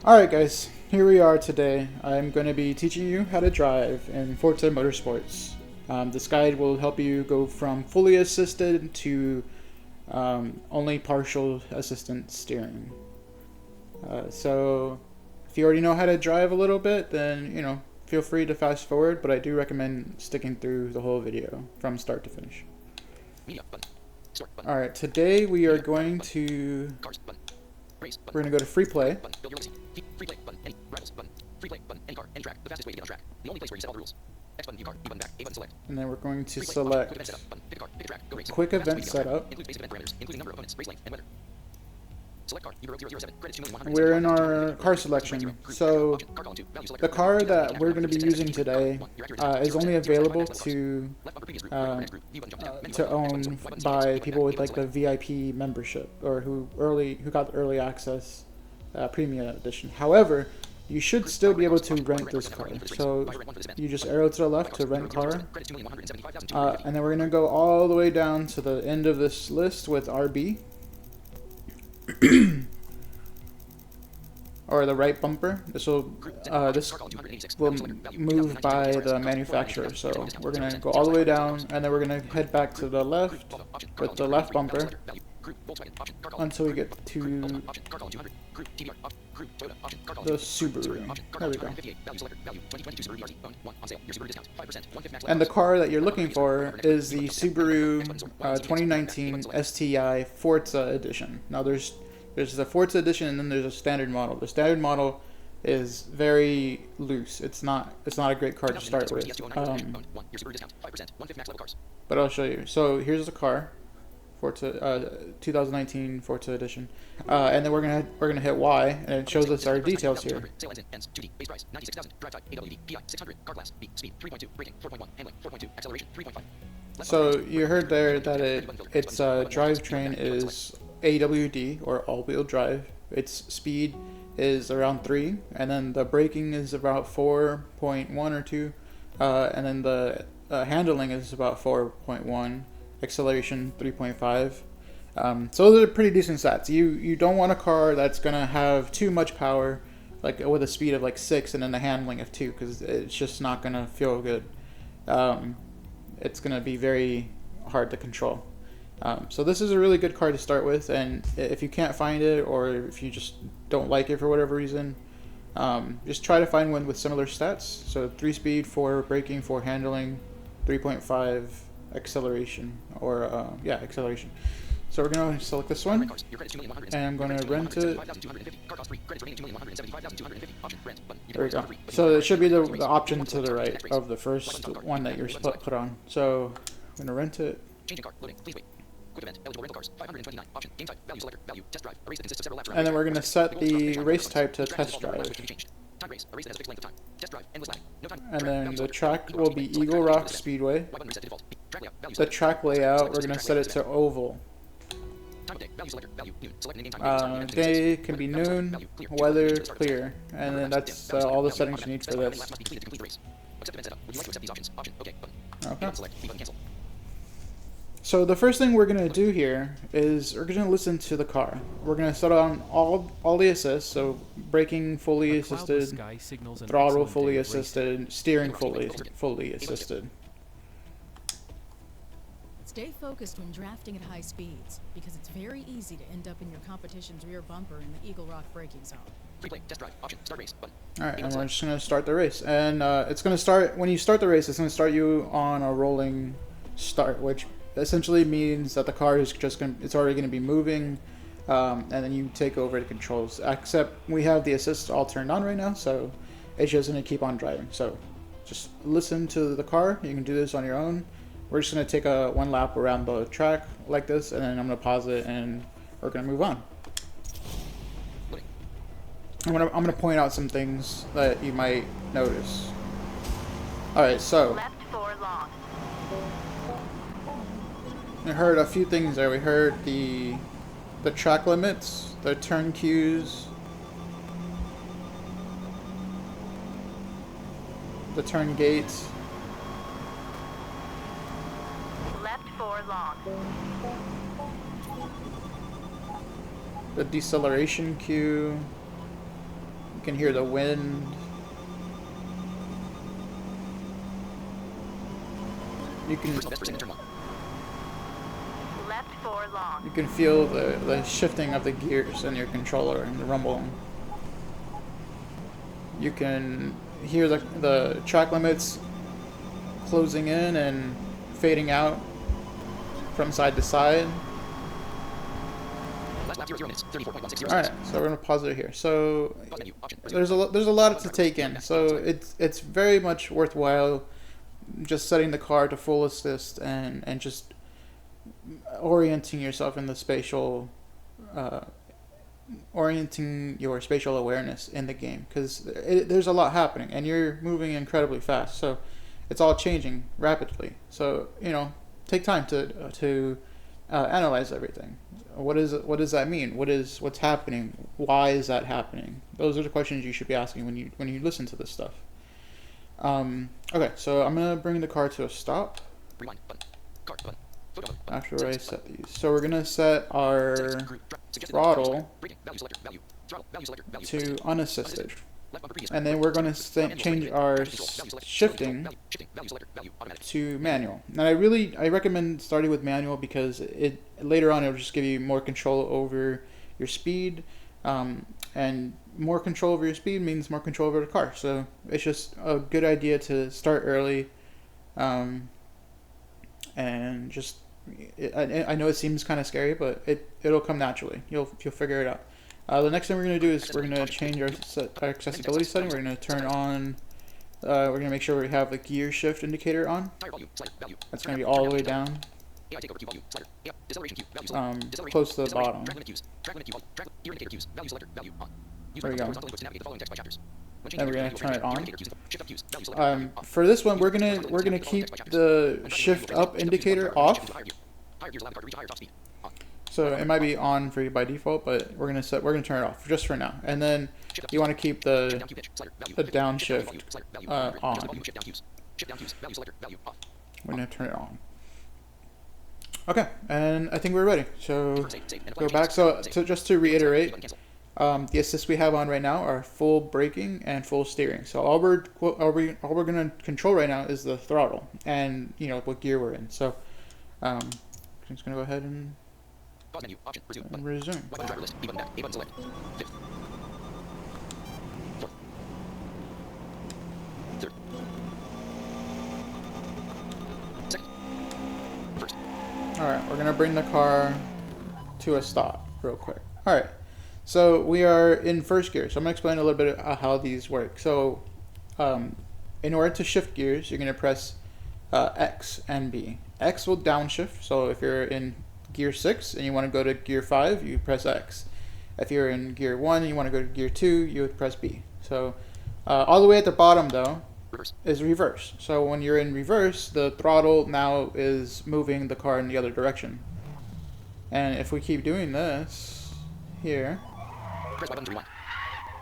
Alright guys, here we are today. I'm going to be teaching you how to drive in Forza Motorsports. This guide will help you go from fully assisted to only partial assistant steering. So if you already know how to drive a little bit, then feel free to fast forward, but I do recommend sticking through the whole video from start to finish. Alright, today we are going to go to free play. And then we're going to select quick event setup. We're in our car selection. So the car that we're going to be using today is only available to own by people with like the VIP membership or who got the early access premium edition. However, you should still be able to rent this car. So you just arrow to the left to rent car. And then we're going to go all the way down to the end of this list with RB. Or the right bumper. This will move by the manufacturer. So we're going to go all the way down and then we're going to head back to the left with the left bumper until we get to the Subaru. There we go. And the car that you're looking for is the Subaru 2019 STI Forza Edition. Now there's the Forza Edition and then there's a standard model. The standard model is very loose. It's not a great car to start with. But I'll show you. So here's the car. Forza 2019 Forza Edition, and then we're gonna hit Y, and it shows us our details here. So you heard there that its drivetrain is AWD or all-wheel drive. Its speed is around 3, and then the braking is about 4.1 or 2, and then the handling is about 4.1. Acceleration 3.5. So those are pretty decent stats. You don't want a car that's gonna have too much power, like with a speed of like 6 and then a handling of 2, because it's just not gonna feel good. It's gonna be very hard to control. So this is a really good car to start with, and if you can't find it or if you just don't like it for whatever reason, just try to find one with similar stats. So 3 speed, 4 braking, 4 handling, 3.5 acceleration, or acceleration. So we're going to select this one, and I'm going to rent it. There we go. So it should be the option to the right of the first one that you're put on. So I'm going to rent it. And then we're going to set the race type to test drive. And then the track will be Eagle Rock Speedway. The track layout, we're going to set it to oval. Day can be noon, weather clear, and then that's all the settings you need for this. Okay. So the first thing we're going to do here is we're going to listen to the car. We're going to set on all the assists, so braking fully assisted, throttle fully assisted, steering fully assisted. Stay focused when drafting at high speeds, because it's very easy to end up in your competition's rear bumper in the Eagle Rock braking zone. Alright, and we're just going to start the race. And it's going to start, when you start the race, it's going to start you on a rolling start, which essentially means that the car is it's already going to be moving, and then you take over the controls. Except we have the assists all turned on right now, so it's just going to keep on driving. So just listen to the car. You can do this on your own. We're just going to take one lap around the track like this, and then I'm going to pause it, and we're going to move on. I'm going to point out some things that you might notice. All right, so Left 4 long. we heard a few things there. We heard the track limits, the turn cues, the turn gates. Left 4 long. The deceleration cue, You can hear the wind. You can Left 4 long. you can feel the shifting of the gears in your controller and the rumbling. You can hear the track limits closing in and fading out from side to side. Alright, so we're gonna pause it here. So there's a lot to take in. So it's very much worthwhile just setting the car to full assist and just orienting yourself in the spatial orienting your spatial awareness in the game, because there's a lot happening and you're moving incredibly fast, so it's all changing rapidly. So take time to analyze everything. What does that mean? What's happening? Why is that happening? Those are the questions you should be asking when you listen to this stuff. Okay, so I'm gonna bring the car to a stop after I set these. So we're gonna set our throttle to unassisted, and then we're gonna change our shifting to manual. And I recommend starting with manual because later on it'll just give you more control over your speed, and more control over your speed means more control over the car. So it's just a good idea to start early, and just I know it seems kind of scary, but it'll come naturally. You'll figure it out. The next thing we're going to do is we're going to change our accessibility setting. We're going to turn on, we're going to make sure we have the gear shift indicator on. That's going to be all the way down, close to the bottom. There we go. Then we're gonna turn it on. For this one, we're gonna keep the shift up indicator off. So it might be on for you by default, but we're gonna turn it off just for now. And then you want to keep the downshift on. We're gonna turn it on. Okay, and I think we're ready. So go back. So just to reiterate. The assists we have on right now are full braking and full steering. So all we're going to control right now is the throttle and what gear we're in. So I'm just going to go ahead and resume. Alright, we're going to bring the car to a stop real quick. Alright. So we are in first gear. So I'm going to explain a little bit how these work. So in order to shift gears, you're going to press X and B. X will downshift. So if you're in gear 6 and you want to go to gear 5, you press X. If you're in gear 1 and you want to go to gear 2, you would press B. So all the way at the bottom, though, is reverse. So when you're in reverse, the throttle now is moving the car in the other direction. And if we keep doing this here,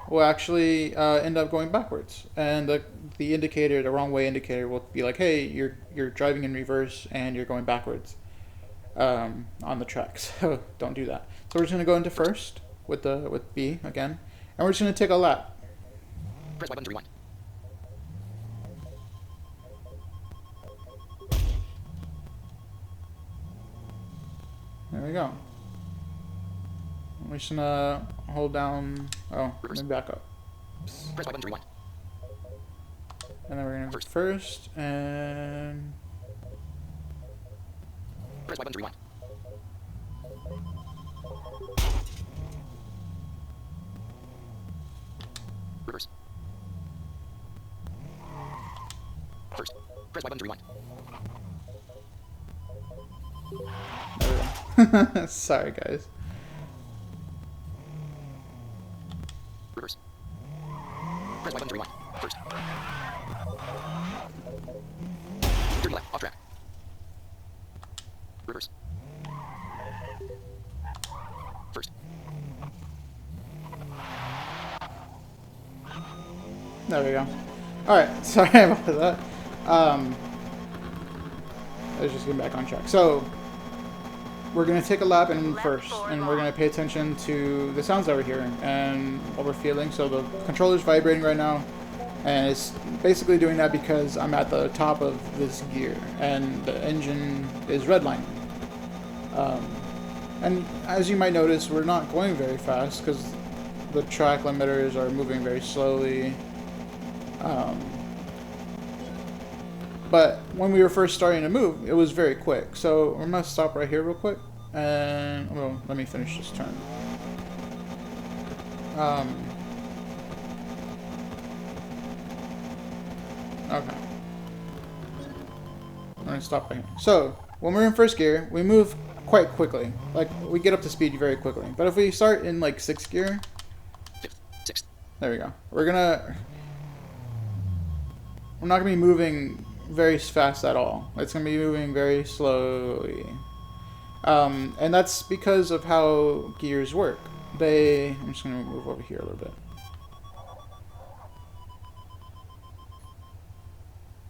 we'll actually end up going backwards, and the indicator, the wrong way indicator, will be like, hey, you're driving in reverse and you're going backwards on the track. So don't do that. So we're just gonna go into first with B again, and we're just gonna take a lap. There we go. We're just gonna hold down. Oh, let me back up. And then we're gonna go first and. Reverse. First, press Y button to rewind. There we go. Sorry, guys. Reverse. Press Y button to rewind. First. Turn left, off track. Reverse. First. There we go. Alright, sorry about that. I was just getting back on track. So, we're going to take a lap in Left first, four and we're going long. to pay attention to the sounds that we're hearing and what we're feeling. So the controller's vibrating right now, and it's basically doing that because I'm at the top of this gear, and the engine is redlining. And as you might notice, we're not going very fast because the track limiters are moving very slowly. But when we were first starting to move, it was very quick. So we're gonna stop right here real quick, and well, let me finish this turn. Okay. I'm gonna stop right here. So when we're in first gear, we move quite quickly. Like we get up to speed very quickly. But if we start in like 6th gear, Fifth. Sixth. there we go. We're not gonna be moving very fast at all. It's gonna be moving very slowly. And that's because of how gears work. I'm just gonna move over here a little bit.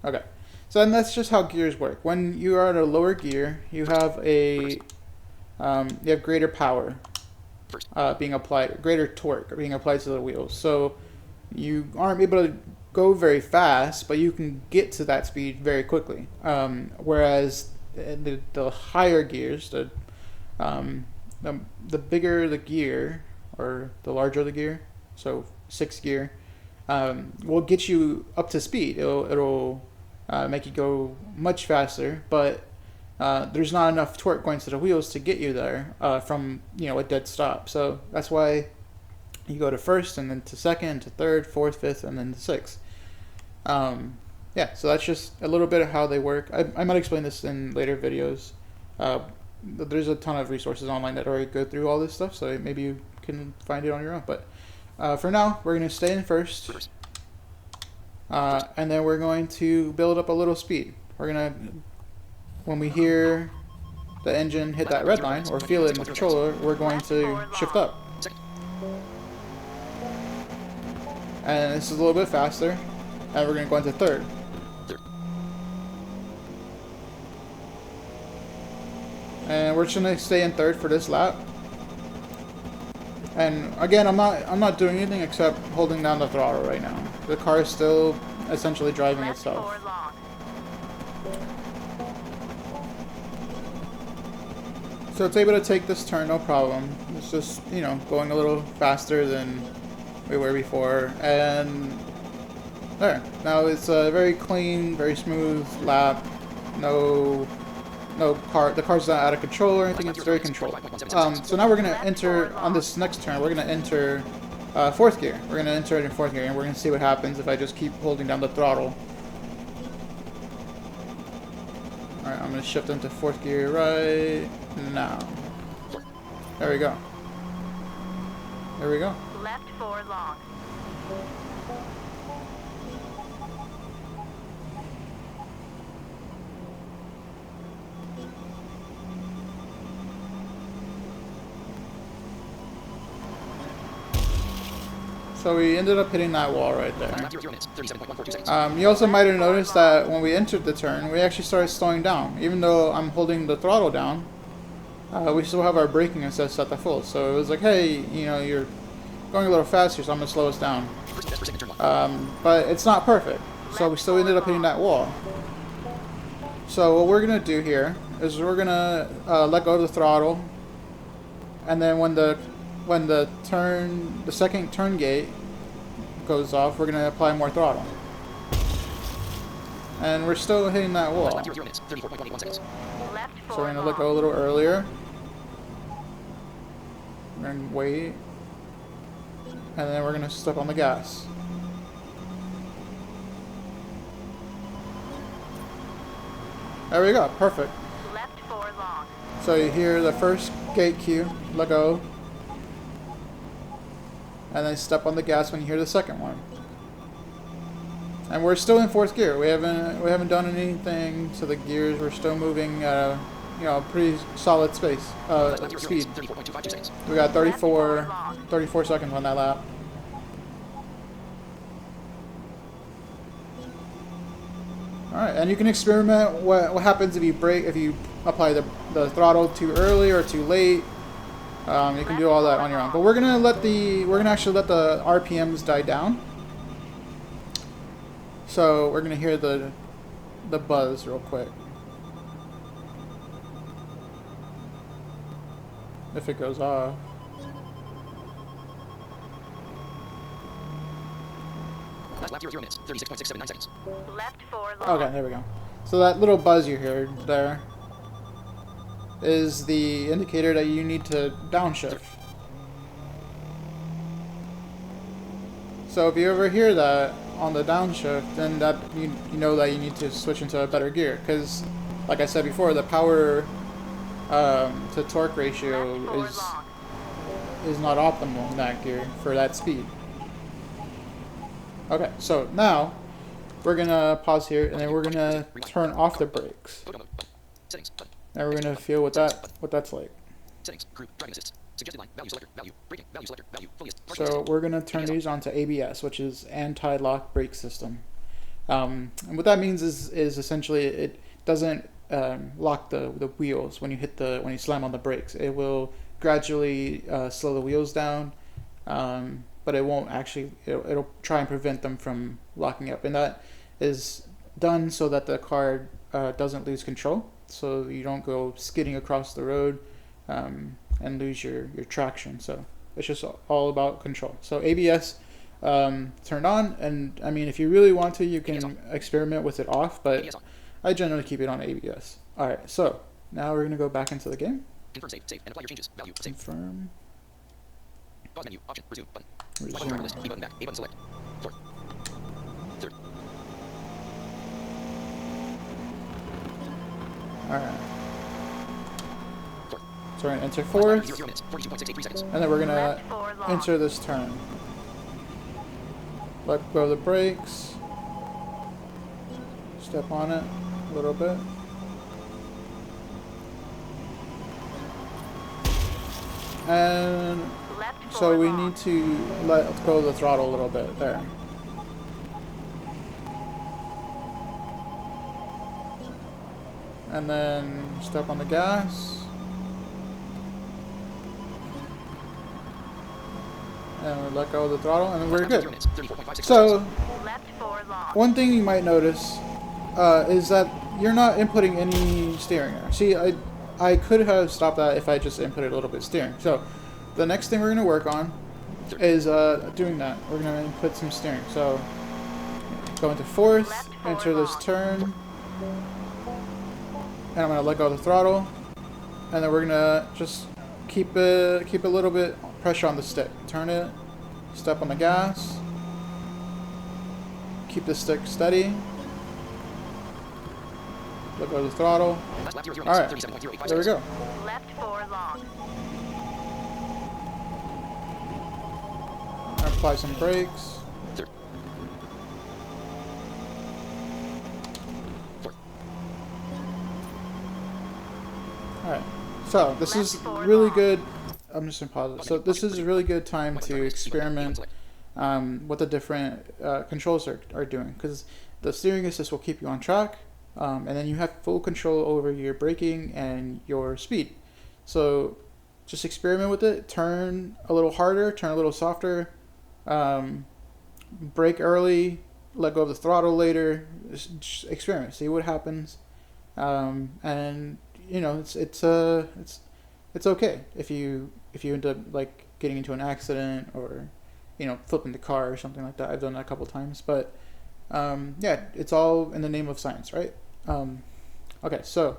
Okay. So then that's just how gears work. When you are at a lower gear, you have greater power First. being applied, greater torque being applied to the wheels. So you aren't able to go very fast, but you can get to that speed very quickly. Whereas the higher gears, the bigger the gear, or the larger the gear, so 6th gear, will get you up to speed. It'll make you go much faster, but there's not enough torque going to the wheels to get you there from a dead stop. So that's why you go to 1st, and then to 2nd, to 3rd, 4th, 5th, and then to 6th. Yeah, so that's just a little bit of how they work. I might explain this in later videos. There's a ton of resources online that already go through all this stuff, so maybe you can find it on your own. But for now, we're going to stay in 1st. Reverse. And then we're going to build up a little speed. We're going to, when we hear the engine hit that red line, or feel it in the controller, we're going to shift up. Second. And this is a little bit faster, and we're going to go into 3rd. Third. And we're just going to stay in 3rd for this lap. And again, I'm not doing anything except holding down the throttle right now. The car is still essentially driving Left itself. 4 long. So it's able to take this turn, no problem. It's just, going a little faster than we were before. And there. Now it's a very clean, very smooth lap. No car. The car's not out of control or anything. It's very controlled. So now we're going to enter, on this next turn, we're going to enter 4th gear. We're going to enter it in 4th gear, and we're going to see what happens if I just keep holding down the throttle. Alright, I'm going to shift into 4th gear right now. There we go. There we go. Left 4 long. So we ended up hitting that wall right there. Lap 0 minutes. 37.142 seconds. You also might have noticed that when we entered the turn, we actually started slowing down. Even though I'm holding the throttle down, we still have our braking assist set to full. So it was like, hey, you're going a little faster, so I'm going to slow us down. First best for second turn 1. But it's not perfect. So we still ended up hitting that wall. So what we're going to do here is we're going to let go of the throttle. And then when the second turn gate goes off, we're going to apply more throttle. And we're still hitting that wall. Lap 0 minutes. 34.181 seconds. Left 4 So we're going to let long. go a little earlier. We're going to wait. And then we're going to step on the gas. There we go. Perfect. Left 4 long. So you hear the first gate cue, let go. And then step on the gas when you hear the second one. And we're still in 4th gear. We haven't done anything to the gears. We're still moving at a pretty solid speed. Lap 0 minutes. 34.252 seconds. We got 34 seconds on that lap. All right, and you can experiment what happens if you apply the throttle too early or too late. You can do all that on your own. But we're gonna actually let the RPMs die down. So we're gonna hear the buzz real quick. If it goes off. Last lap 0 minutes, 36.679 seconds. Left 4 long. Okay, there we go. So that little buzz you heard there is the indicator that you need to downshift. So if you ever hear that on the downshift, then that you know that you need to switch into a better gear. Because, like I said before, the power to torque ratio Left 4 long. is not optimal in that gear for that speed. Okay, so now we're gonna pause here and then we're gonna turn off the brakes. Photo mode. Button. Settings. Button. And we're gonna feel what that's like. Settings. Group. Driving assist. Suggested line. Value selector. Value. Braking. Value selector. Value. Fully partial So assist. we're gonna turn these on to ABS, which is anti-lock brake system. And what that means is essentially it doesn't lock the wheels when you slam on the brakes. It will gradually slow the wheels down, but it won't actually. It'll try and prevent them from locking up, and that is done so that the car doesn't lose control, so you don't go skidding across the road and lose your traction. So it's just all about control. So ABS turned on, and I mean, if you really want to, you can experiment with it off, but ABS on. I generally keep it on ABS. All right, so now we're gonna go back into the game. Confirm save. Save. And apply your changes. Value. Save. Confirm. Pause menu. Option. Resume. Button. Resume. Driver list. B button back. A button select. Fourth. Third. All right. Fourth. So we're gonna enter Last lap, fourth, 0 minutes, 42.683 seconds. and then we're gonna Left 4 long. enter this turn. Let go of the brakes. Step on it a little bit. And Left 4 so we long. need to let go of the throttle a little bit there. And then step on the gas. And we let go of the throttle, and then we're Last lap, 0 good. minutes, 34.56 So seconds. Left 4 long. one thing you might notice is that you're not inputting any steering there. See, I could have stopped that if I just inputted a little bit of steering. So the next thing we're going to work on is doing that. We're going to input some steering. So go into fourth, Left 4 enter this long. turn, and I'm going to let go of the throttle, and then we're going to just keep a little bit pressure on the stick. Turn it, step on the gas, keep the stick steady. Let go of the throttle. Last lap, 0 All minutes, right, 37.085 there we seconds. go. Left 4 long. Apply some brakes. Third. Fourth. All right. So this is really good. I'm just gonna pause it. So this is a really good time to experiment what the different controls are doing, because the steering assist will keep you on track, and then you have full control over your braking and your speed. So just experiment with it. Turn a little harder, turn a little softer, brake early, let go of the throttle later. Just experiment, see what happens, and you know it's okay if you end up like getting into an accident or flipping the car or something like that. I've done that a couple times, but yeah, it's all in the name of science, right? Okay, so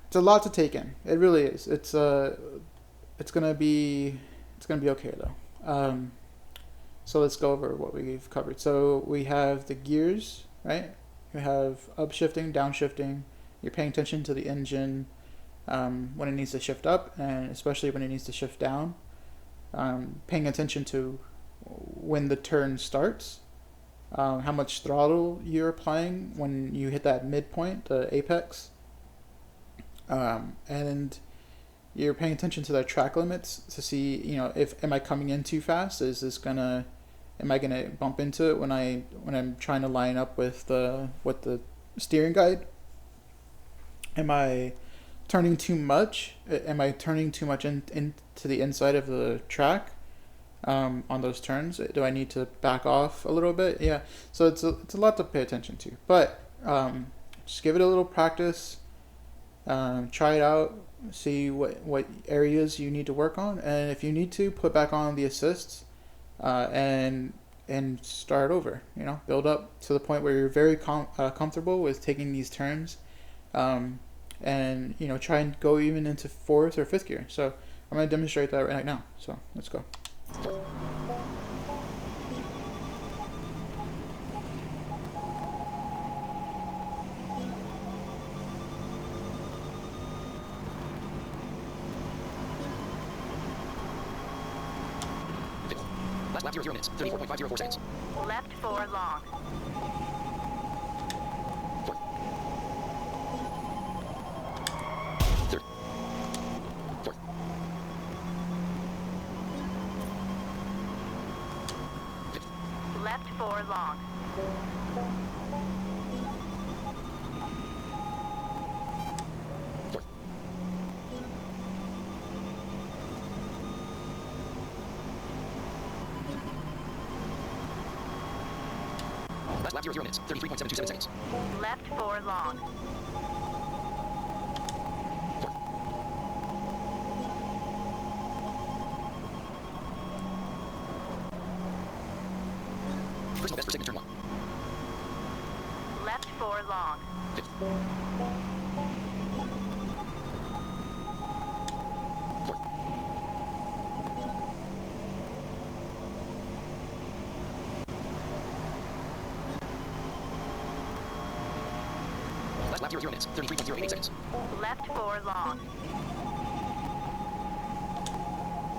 it's a lot to take in. It really is. It's gonna be okay though. So let's go over what we've covered. So we have the gears, right? You have upshifting, downshifting. You're paying attention to the engine when it needs to shift up, and especially when it needs to shift down. Paying attention to when the turn starts, how much throttle you're applying when you hit that midpoint, the apex, and you're paying attention to the track limits to see, if am I coming in too fast? Am I gonna bump into it when I'm trying to line up with the steering guide? Am I turning too much? Am I turning too much into the inside of the track on those turns? Do I need to back off a little bit? Yeah. So it's a lot to pay attention to. But just give it a little practice. Try it out. See what areas you need to work on, and if you need to, put back on the assists, and start over. You know, build up to the point where you're very comfortable with taking these turns, and you know, try and go even into fourth or fifth gear. So I'm going to demonstrate that right now. So let's go. Last lap 0 minutes, 34.504 seconds. Left 4 long. Fourth. Third. Fourth. Fifth. Left 4 long. Fourth. Last lap 0 minutes, 33.727 seconds. Left 4 long. Fourth. Personal best for second turn 1. Left 4 long. Fifth. Fourth. Last lap 0 minutes, 33.088 seconds. Left 4 long.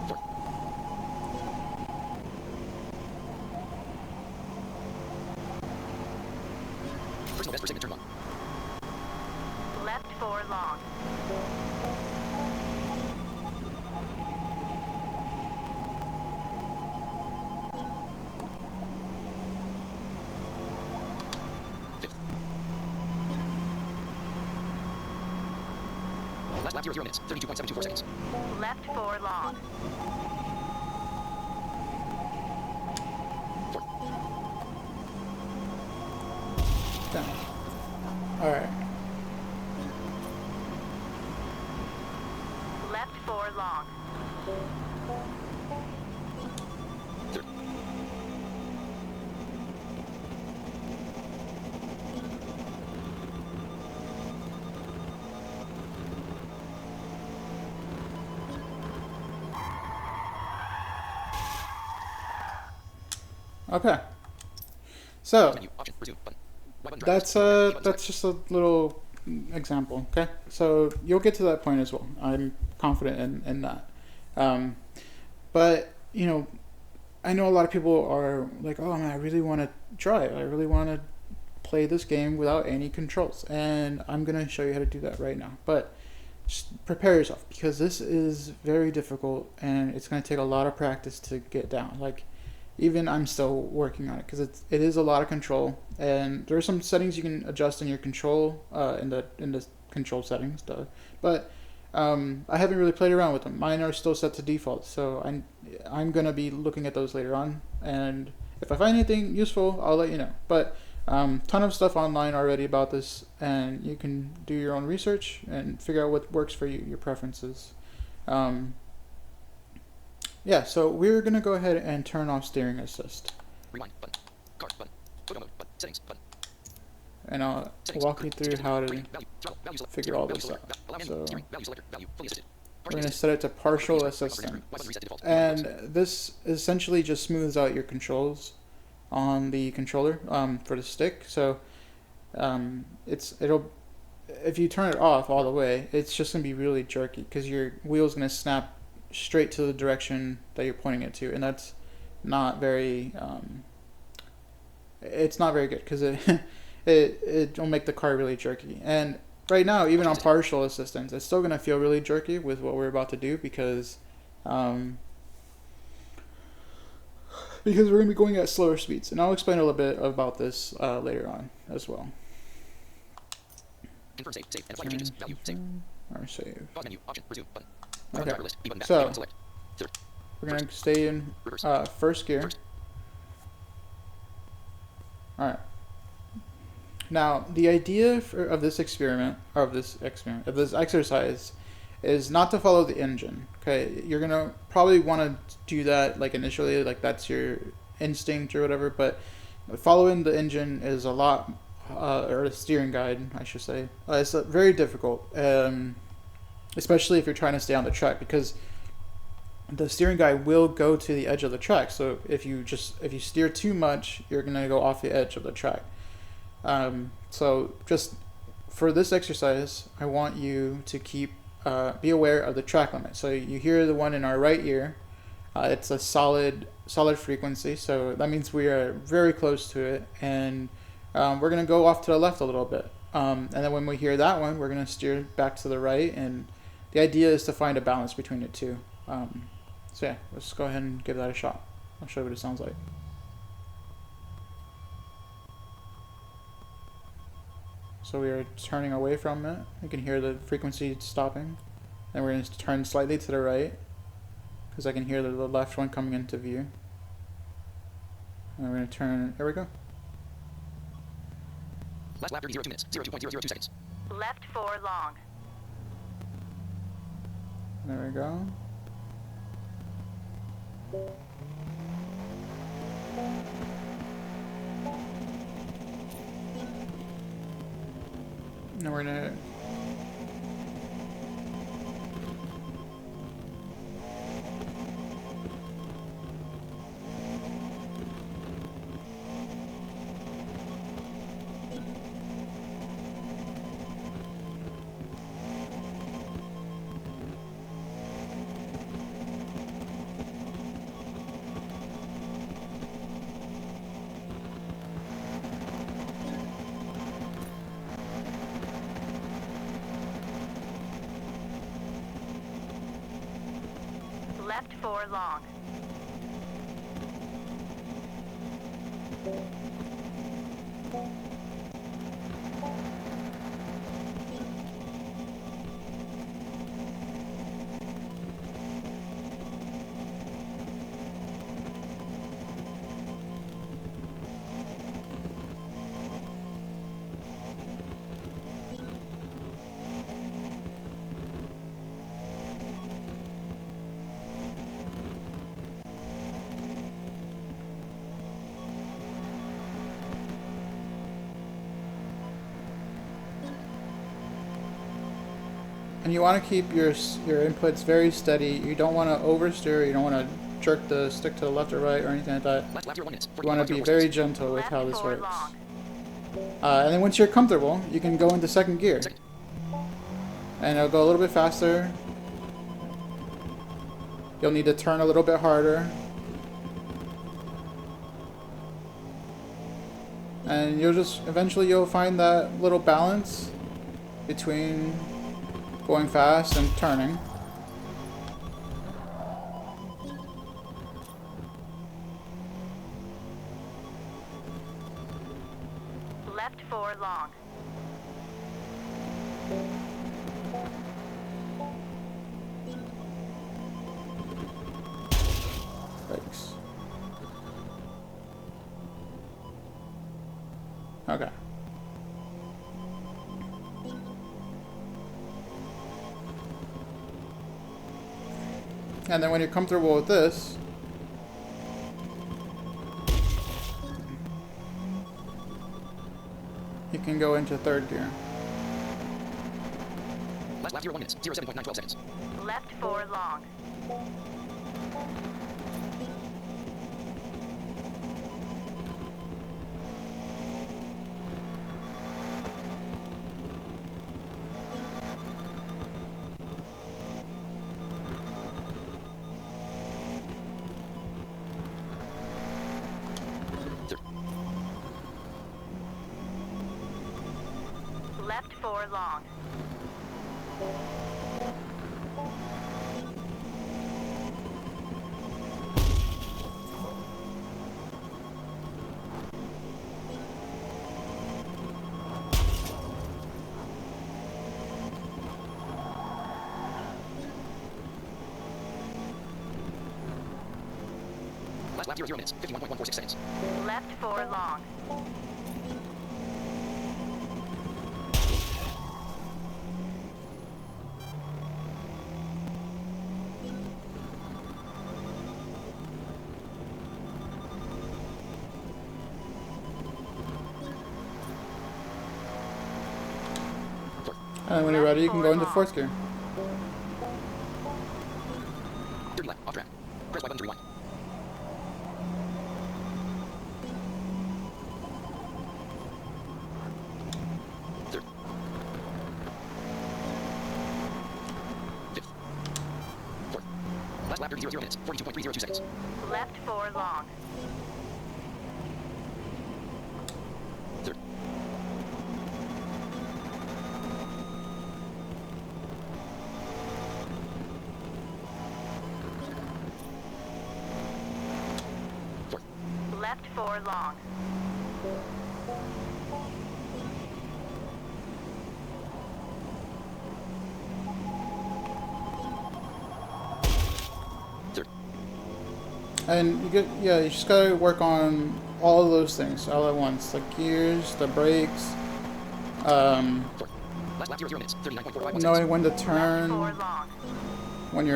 Fourth. Personal best for second turn 1. Left 4 long. Fifth. Last lap 0 minutes, 32.724 seconds. Left 4 long. Fourth. Done. All right. Left 4 long. Third. Okay. So Menu, option, resume, button. Y button drivers. that's just a little example. Okay. So you'll get to that point as well. I'm confident in that. But you know, I know a lot of people are like, oh man, I really want to drive. I really want to play this game without any controls, and I'm gonna show you how to do that right now. But just prepare yourself, because this is very difficult and it's gonna take a lot of practice to get down. Like, even I'm still working on it, because it is a lot of control, and there are some settings you can adjust in your control in the control settings, but I haven't really played around with them. Mine are still set to default, so I'm gonna be looking at those later on, and if I find anything useful, I'll let you know. But ton of stuff online already about this, and you can do your own research and figure out what works for you, your preferences. Yeah, so we're gonna go ahead and turn off steering assist, Rewind, button. Car, button. Photo mode, button. Settings, button. and I'll Settings. walk you through how to Value, throttle, value select, figure steering, all value this selector, out. allow menu, So steering, value selector, value, fully assisted. we're Partially gonna assisted. set it to partial Y button assistance, reset default. and this essentially just smooths out your controls on the controller for the stick. So it'll if you turn it off all the way, it's just gonna be really jerky, because your wheel's gonna snap straight to the direction that you're pointing it to, and that's not very it's not very good, because it'll make the car really jerky. And right now, even on partial assistance, it's still gonna feel really jerky with what we're about to do, because we're gonna be going at slower speeds, and I'll explain a little bit about this later on as well. Confirm save. Save. And apply your changes. Value. Save. Or save. Pause menu. Option. Resume. Button. Okay. Driver list. B button back. So- A button select. Third. We're gonna stay in first gear. First. All right. Now, the idea of this exercise, is not to follow the engine. Okay, you're gonna probably want to do that like initially, like that's your instinct or whatever. But following the engine is a lot, or the steering guide, I should say, it's very difficult, especially if you're trying to stay on the track, because the steering guide will go to the edge of the track. So if you steer too much, you're gonna go off the edge of the track. So just for this exercise, I want you to be aware of the track limit. So you hear the one in our right ear. It's a solid frequency, so that means we are very close to it, and we're gonna go off to the left a little bit. And then when we hear that one, we're gonna steer back to the right, and the idea is to find a balance between the two. So yeah, let's go ahead and give that a shot. I'll show you what it sounds like. So we are turning away from it. You can hear the frequency stopping. Then we're going to turn slightly to the right, because I can hear the left one coming into view. And we're going to turn, there we go. Last lap 30, 2 minutes. 02.002 seconds. Left 4 long. There we go. Now we're gonna Left 4 long. And you want to keep your inputs very steady. You don't want to oversteer. You don't want to jerk the stick to the left or right or anything like that. Last lap 0 1 minutes. You want to be very gentle with how this Left 4 works. long. And then once you're comfortable, you can go into second gear. Second. And it'll go a little bit faster. You'll need to turn a little bit harder. And eventually you'll find that little balance between going fast and turning. Left 4 long. Thanks. Okay. And then when you're comfortable with this, you can go into third gear. Last lap 0 1 minutes. 07.912 seconds. Left 4 long. Third. Left 4 long. Last lap 0 minutes, 51.146 seconds. Left 4 long. And when you're ready, you can go into fourth gear. 30 left, off track. Press Y button to rewind. Third. Fifth. Fourth. Last lap 30 minutes, 42.302 seconds. Left 4 long. Third. Fourth. Left 4 long. Third. And you just gotta work on all of those things all at once. The gears, the brakes, Fourth. Last lap 0 minutes, 39.451 seconds. knowing when to Left 4 turn, long. when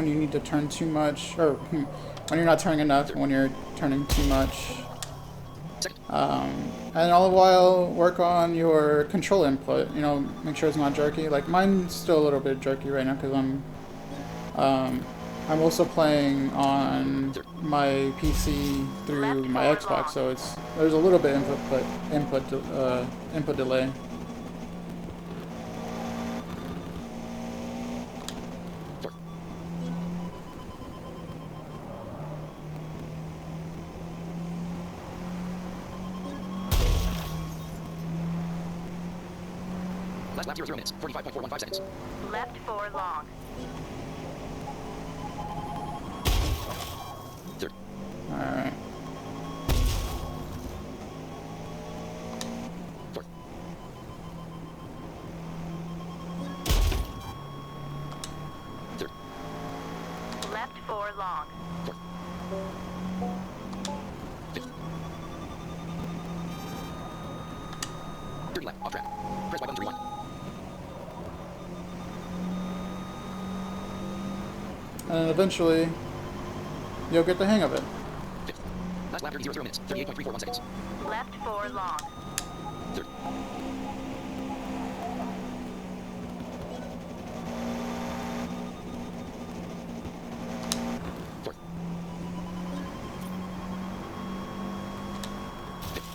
you need to turn too much, or when you're not turning enough, when you're turning too much. Second. And all the while work on your control input. You know, make sure it's not jerky. Like mine's still a little bit jerky right now because I'm also playing on my PC through my Xbox, so there's a little bit input delay. Fourth. Last lap 0 minutes, 45.415 seconds. Left 4 long. Third. All right. Fourth. Third. Left 4 long. Fourth. Fifth. 30 left, off track. Press Y button to rewind. And eventually, you'll get the hang of it. Fifth. Last lap 0 minutes, 38.341 seconds. Left 4 long. Third. Fourth. Fifth.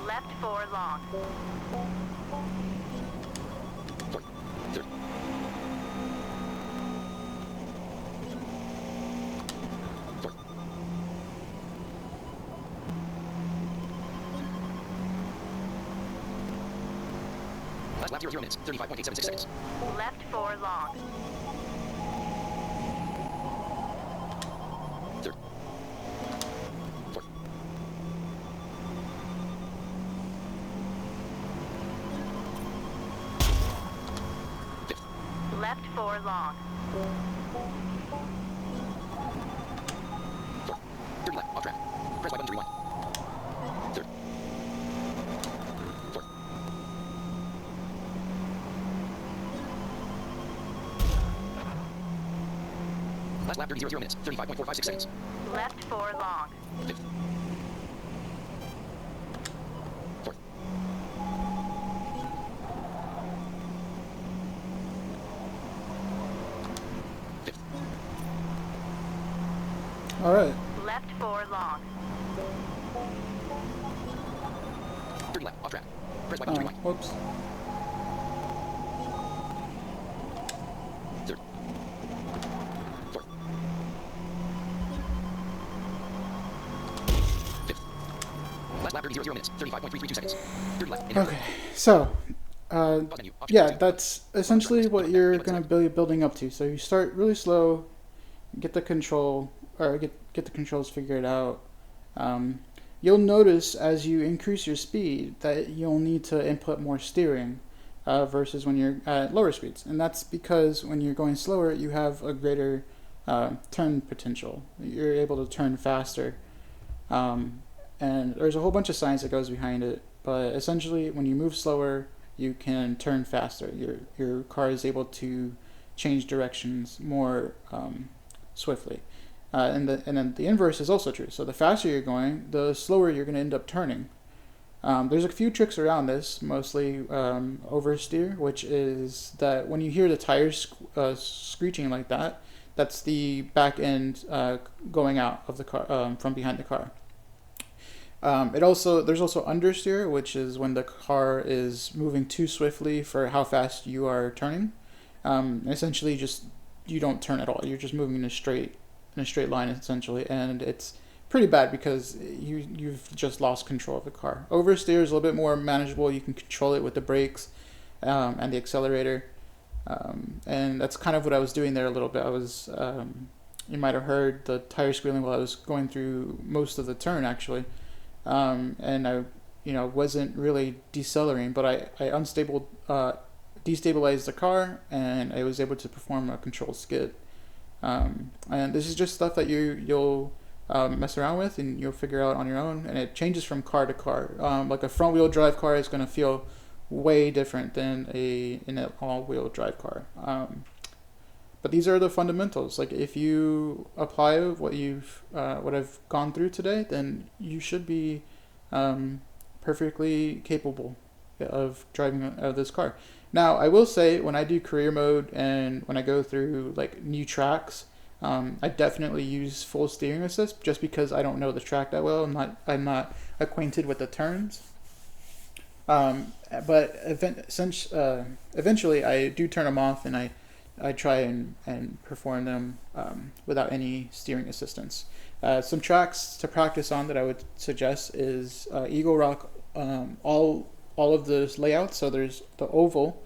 Left 4 long. Fourth. Third. Fourth. Last lap 0 minutes, 35.876 seconds. Left 4 long. Third. Fourth. Fifth. Left 4 long. Fourth. 30 left, off track. Press Y button to rewind. Third. Fourth. Last lap 0 minutes, 35.456 seconds. Left 4 long. Fifth. Fourth. Fifth. All right. Left 4 long. 30 left, off track. Press Y Oh, button to rewind. whoops. Third. Fourth. Fifth. Last lap 0 minutes, 35.332 seconds. 30 left. Enter. Okay, so Pause menu. Option yeah, two. that's essentially what you're gonna be building up to. So you start really slow, get the control or get the controls figured out. You'll notice as you increase your speed that you'll need to input more steering versus when you're at lower speeds, and that's because when you're going slower, you have a greater turn potential. You're able to turn faster And there's a whole bunch of science that goes behind it. But essentially, when you move slower, you can turn faster. Your car is able to change directions more swiftly. And then the inverse is also true. So the faster you're going, the slower you're going to end up turning. There's a few tricks around this, mostly oversteer, which is that when you hear the tires screeching like that, that's the back end going out of the car from behind the car. There's also understeer, which is when the car is moving too swiftly for how fast you are turning. Essentially, just you don't turn at all. You're just moving in a straight line essentially, and it's pretty bad because you've just lost control of the car. Oversteer is a little bit more manageable. You can control it with the brakes and the accelerator, and that's kind of what I was doing there a little bit. I was you might have heard the tire squealing while I was going through most of the turn actually, and I wasn't really decelerating, but I destabilized the car, and I was able to perform a controlled skid. And this is just stuff that you'll mess around with and you'll figure out on your own, and it changes from car to car. Like a front wheel drive car is going to feel way different than an all wheel drive car. But these are the fundamentals. Like if you apply what I've gone through today, then you should be perfectly capable of driving this car. Now, I will say when I do career mode and when I go through like new tracks, I definitely use full steering assist just because I don't know the track that well. I'm not acquainted with the turns. But eventually I do turn them off, and I try and perform them without any steering assistance. Some tracks to practice on that I would suggest is Eagle Rock, all of those layouts. So there's the oval,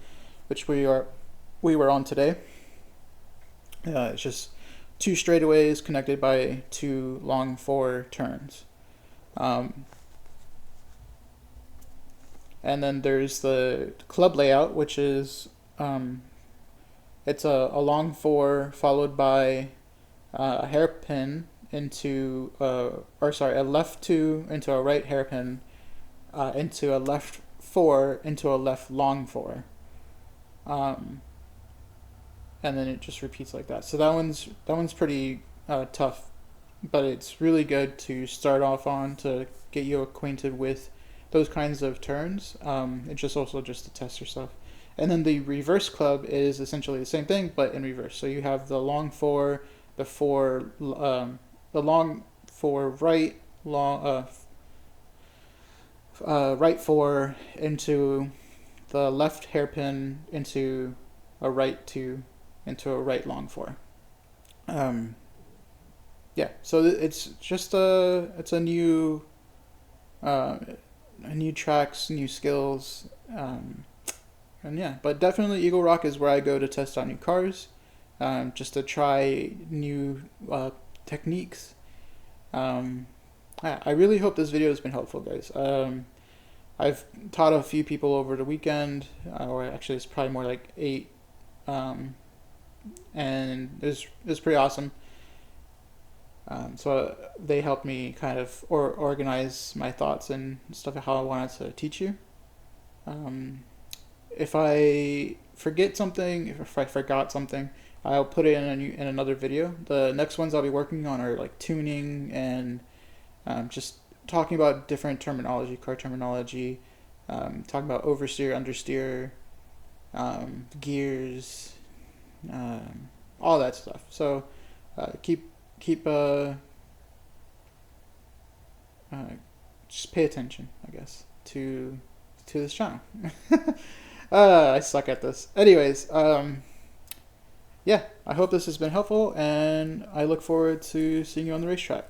which we were on today. It's just two straightaways connected by two long four turns. And then there's the club layout, which is it's a long four followed by a hairpin into a left two into a right hairpin into a left four into a left long four. And then it just repeats like that. So that one's pretty tough, but it's really good to start off on to get you acquainted with those kinds of turns. It's just also just to test yourself. And then the reverse club is essentially the same thing, but in reverse. So you have the long four, the long four right, right four into the left hairpin into a right two into a right long four. Yeah, so it's just it's a new tracks, new skills, and yeah, but definitely Eagle Rock is where I go to test out new cars, just to try new techniques. I really hope this video has been helpful, guys. I've taught a few people over the weekend, or actually it's probably more like 8, and it was pretty awesome. So they helped me kind of organize my thoughts and stuff of how I wanted to teach you. If I forget something, if I forgot something, I'll put it in another video. The next ones I'll be working on are like tuning and just talking about different terminology, car terminology, talking about oversteer, understeer, gears, all that stuff. So keep just pay attention, I guess, to this channel. I suck at this. Anyways, yeah, I hope this has been helpful, and I look forward to seeing you on the racetrack.